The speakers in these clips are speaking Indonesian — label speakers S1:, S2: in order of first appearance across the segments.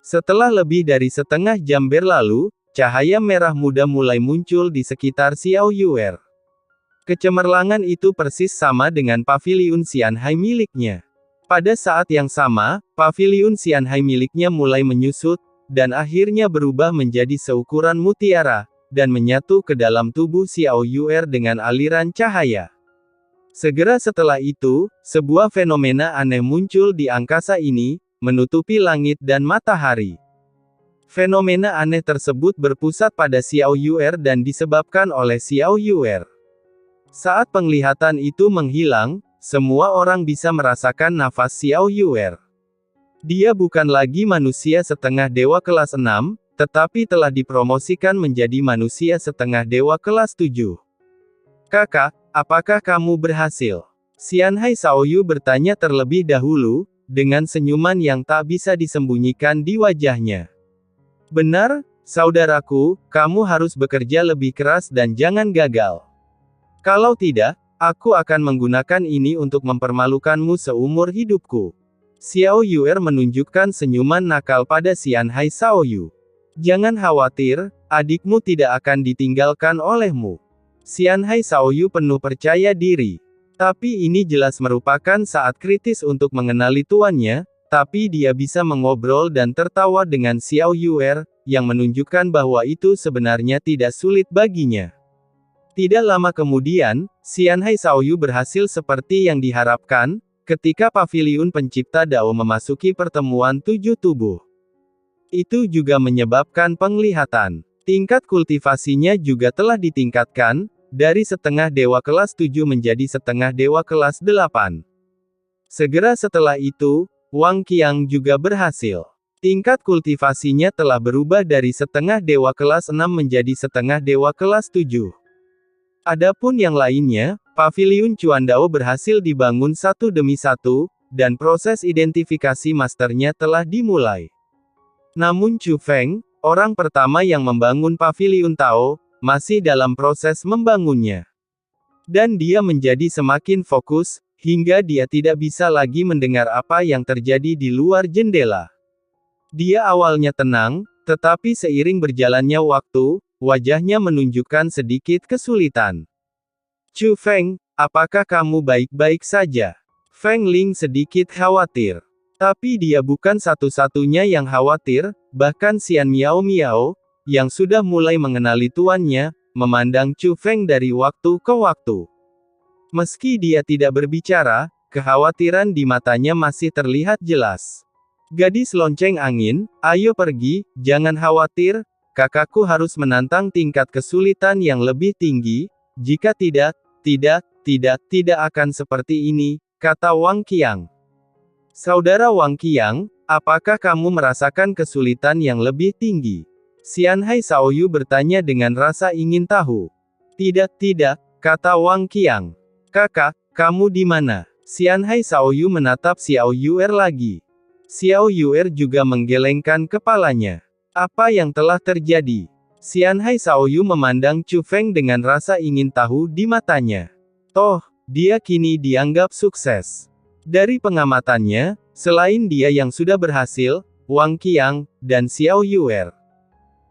S1: Setelah lebih dari setengah jam berlalu, cahaya merah muda mulai muncul di sekitar Xiao Yuer. Kecemerlangan itu persis sama dengan paviliun Xianhai miliknya. Pada saat yang sama, paviliun Xianhai miliknya mulai menyusut, dan akhirnya berubah menjadi seukuran mutiara, dan menyatu ke dalam tubuh Xiao Yuer dengan aliran cahaya. Segera setelah itu, sebuah fenomena aneh muncul di angkasa ini, menutupi langit dan matahari. Fenomena aneh tersebut berpusat pada Xiao Yuer dan disebabkan oleh Xiao Yuer. Saat penglihatan itu menghilang, semua orang bisa merasakan nafas Xiao Yuer. Dia bukan lagi manusia setengah dewa kelas 6, tetapi telah dipromosikan menjadi manusia setengah dewa kelas 7. Kakak, apakah kamu berhasil? Xianhai Shaoyu bertanya terlebih dahulu, dengan senyuman yang tak bisa disembunyikan di wajahnya. Benar, saudaraku, kamu harus bekerja lebih keras dan jangan gagal. Kalau tidak, aku akan menggunakan ini untuk mempermalukanmu seumur hidupku. Xiao Yuer menunjukkan senyuman nakal pada Xianhai Shaoyu. Jangan khawatir, adikmu tidak akan ditinggalkan olehmu. Xianhai Shaoyu penuh percaya diri. Tapi ini jelas merupakan saat kritis untuk mengenali tuannya, tapi dia bisa mengobrol dan tertawa dengan Xiao Yuer, yang menunjukkan bahwa itu sebenarnya tidak sulit baginya. Tidak lama kemudian, Xianhai Shaoyu berhasil seperti yang diharapkan, ketika paviliun pencipta Dao memasuki pertemuan 7 tubuh. Itu juga menyebabkan penglihatan. Tingkat kultivasinya juga telah ditingkatkan, dari setengah dewa kelas 7 menjadi setengah dewa kelas 8. Segera setelah itu, Wang Qiang juga berhasil. Tingkat kultivasinya telah berubah dari setengah dewa kelas 6 menjadi setengah dewa kelas 7. Adapun yang lainnya, paviliun Chuandao berhasil dibangun satu demi satu, dan proses identifikasi masternya telah dimulai. Namun Chu Feng, orang pertama yang membangun paviliun Tao, masih dalam proses membangunnya. Dan dia menjadi semakin fokus, hingga dia tidak bisa lagi mendengar apa yang terjadi di luar jendela. Dia awalnya tenang, tetapi seiring berjalannya waktu, wajahnya menunjukkan sedikit kesulitan. Chu Feng, apakah kamu baik-baik saja? Feng Ling sedikit khawatir. Tapi dia bukan satu-satunya yang khawatir, bahkan Xian Miao Miao, yang sudah mulai mengenali tuannya, memandang Chu Feng dari waktu ke waktu. Meski dia tidak berbicara, kekhawatiran di matanya masih terlihat jelas. Gadis lonceng angin, ayo pergi, jangan khawatir, kakakku harus menantang tingkat kesulitan yang lebih tinggi, jika tidak akan seperti ini, kata Wang Qiang. Saudara Wang Qiang, apakah kamu merasakan kesulitan yang lebih tinggi? Xianhai Shaoyu bertanya dengan rasa ingin tahu. Tidak, kata Wang Qiang. Kakak, kamu di mana? Xianhai Shaoyu menatap Xiao Yuer lagi. Xiao Yuer juga menggelengkan kepalanya. Apa yang telah terjadi? Xianhai Shaoyu memandang Chu Feng dengan rasa ingin tahu di matanya. Toh, dia kini dianggap sukses. Dari pengamatannya, selain dia yang sudah berhasil, Wang Qiang, dan Xiao Yuer.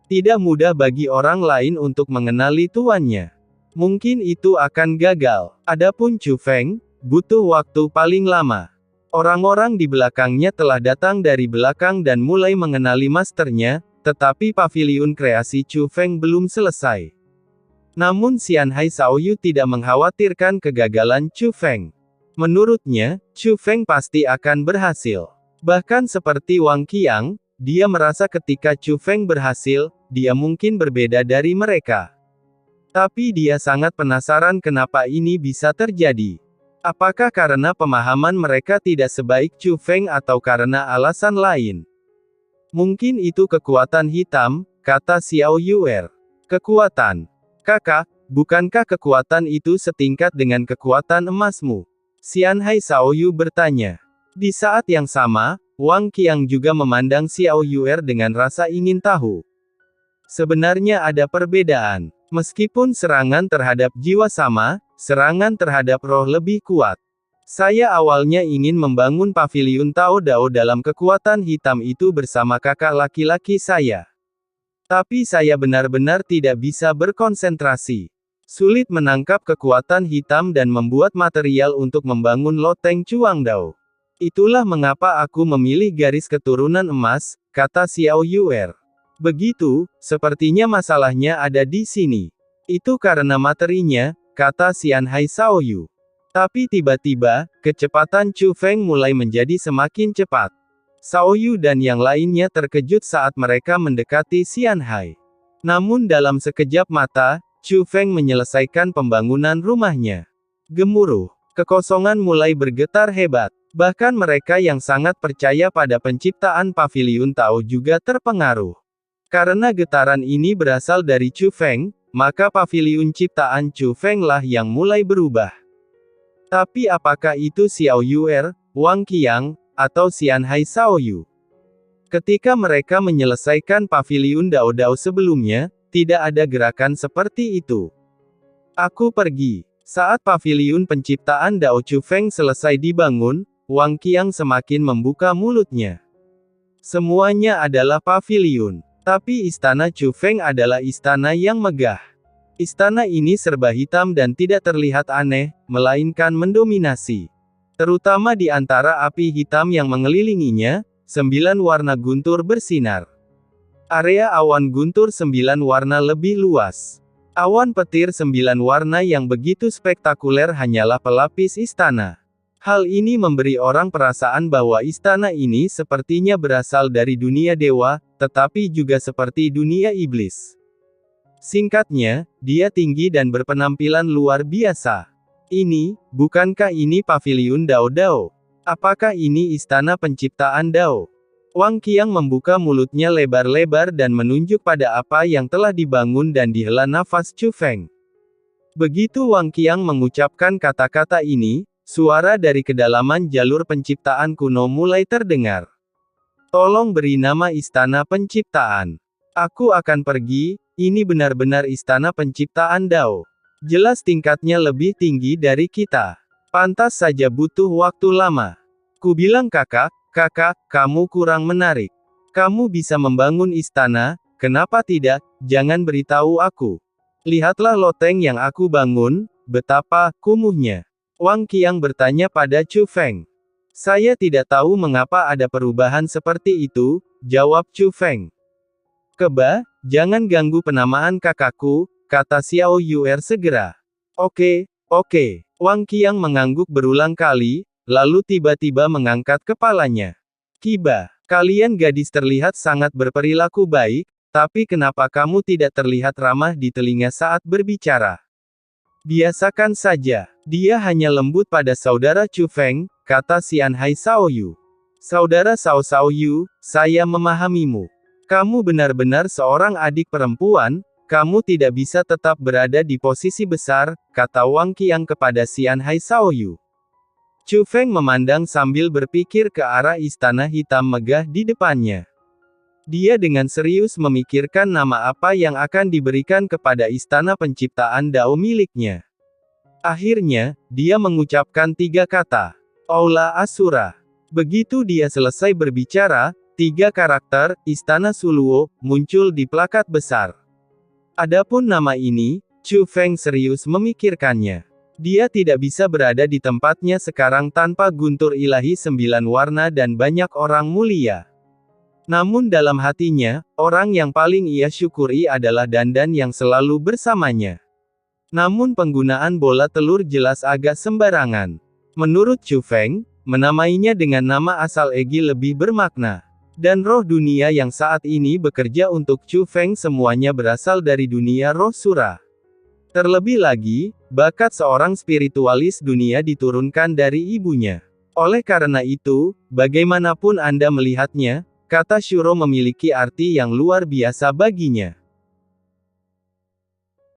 S1: Tidak mudah bagi orang lain untuk mengenali tuannya. Mungkin itu akan gagal. Adapun Chu Feng, butuh waktu paling lama. Orang-orang di belakangnya telah datang dari belakang dan mulai mengenali masternya, tetapi paviliun kreasi Chu Feng belum selesai. Namun Xianhai Shaoyu tidak mengkhawatirkan kegagalan Chu Feng. Menurutnya, Chu Feng pasti akan berhasil. Bahkan seperti Wang Qiang, dia merasa ketika Chu Feng berhasil, dia mungkin berbeda dari mereka. Tapi dia sangat penasaran kenapa ini bisa terjadi. Apakah karena pemahaman mereka tidak sebaik Chu Feng atau karena alasan lain? Mungkin itu kekuatan hitam, kata Xiao Yuer. Kekuatan. Kakak, bukankah kekuatan itu setingkat dengan kekuatan emasmu? Xianhai Shaoyu bertanya. Di saat yang sama, Wang Qiang juga memandang Xiao Yuer dengan rasa ingin tahu. Sebenarnya ada perbedaan. Meskipun serangan terhadap jiwa sama, serangan terhadap roh lebih kuat. Saya awalnya ingin membangun paviliun Tao Dao dalam kekuatan hitam itu bersama kakak laki-laki saya. Tapi saya benar-benar tidak bisa berkonsentrasi. Sulit menangkap kekuatan hitam dan membuat material untuk membangun loteng Chuang Dao. Itulah mengapa aku memilih garis keturunan emas, kata Xiao Yuer. Begitu, sepertinya masalahnya ada di sini. Itu karena materinya, kata Xian Hai Shaoyu. Tapi tiba-tiba, kecepatan Chu Feng mulai menjadi semakin cepat. Shaoyu dan yang lainnya terkejut saat mereka mendekati Xian Hai. Namun dalam sekejap mata, Chu Feng menyelesaikan pembangunan rumahnya. Gemuruh, kekosongan mulai bergetar hebat. Bahkan mereka yang sangat percaya pada penciptaan paviliun Tao juga terpengaruh. Karena getaran ini berasal dari Chu Feng, maka paviliun ciptaan Chu Feng lah yang mulai berubah. Tapi apakah itu Xiao Yuer, Wang Qiang, atau Xian Hai Shaoyu? Ketika mereka menyelesaikan paviliun Dao Dao sebelumnya, tidak ada gerakan seperti itu. Aku pergi. Saat paviliun penciptaan Dao Chu Feng selesai dibangun, Wang Qiang semakin membuka mulutnya. Semuanya adalah paviliun. Tapi istana Chu Feng adalah istana yang megah. Istana ini serba hitam dan tidak terlihat aneh, melainkan mendominasi. Terutama di antara api hitam yang mengelilinginya, 9 warna guntur bersinar. Area awan guntur 9 warna lebih luas. Awan petir 9 warna yang begitu spektakuler hanyalah pelapis istana. Hal ini memberi orang perasaan bahwa istana ini sepertinya berasal dari dunia dewa, tetapi juga seperti dunia iblis. Singkatnya, dia tinggi dan berpenampilan luar biasa. Bukankah ini paviliun Dao Dao? Apakah ini istana penciptaan Dao? Wang Qiang membuka mulutnya lebar-lebar dan menunjuk pada apa yang telah dibangun dan dihela nafas Chu Feng. Begitu Wang Qiang mengucapkan kata-kata ini, suara dari kedalaman jalur penciptaan kuno mulai terdengar. Tolong beri nama istana penciptaan. Aku akan pergi. Ini benar-benar istana penciptaan Dao. Jelas tingkatnya lebih tinggi dari kita. Pantas saja butuh waktu lama. Kubilang kakak, kamu kurang menarik. Kamu bisa membangun istana, kenapa tidak? Jangan beritahu aku. Lihatlah loteng yang aku bangun, betapa kumuhnya. Wang Qiang bertanya pada Chu Feng. Saya tidak tahu mengapa ada perubahan seperti itu, jawab Chu Feng. Keba, jangan ganggu penamaan kakakku, kata Xiao Yuer segera. Oke. Wang Qiang mengangguk berulang kali, lalu tiba-tiba mengangkat kepalanya. Kiba, kalian gadis terlihat sangat berperilaku baik, tapi kenapa kamu tidak terlihat ramah di telinga saat berbicara? Biasakan saja, dia hanya lembut pada saudara Chu Feng, kata Xian Hai Shaoyu. Saudara Shaoyu, saya memahamimu. Kamu benar-benar seorang adik perempuan, kamu tidak bisa tetap berada di posisi besar, kata Wang Qiang kepada Xian Hai Shaoyu. Chu Feng memandang sambil berpikir ke arah istana hitam megah di depannya. Dia dengan serius memikirkan nama apa yang akan diberikan kepada istana penciptaan Dao miliknya. Akhirnya, dia mengucapkan 3 kata. Aula Asura. Begitu dia selesai berbicara, 3 karakter, Istana Suluo, muncul di plakat besar. Adapun nama ini, Chu Feng serius memikirkannya. Dia tidak bisa berada di tempatnya sekarang tanpa guntur ilahi 9 warna dan banyak orang mulia. Namun dalam hatinya, orang yang paling ia syukuri adalah Dandan yang selalu bersamanya. Namun penggunaan bola telur jelas agak sembarangan. Menurut Chu Feng, menamainya dengan nama asal Egi lebih bermakna. Dan roh dunia yang saat ini bekerja untuk Chu Feng semuanya berasal dari dunia roh sura. Terlebih lagi, bakat seorang spiritualis dunia diturunkan dari ibunya. Oleh karena itu, bagaimanapun Anda melihatnya, kata Shuro memiliki arti yang luar biasa baginya.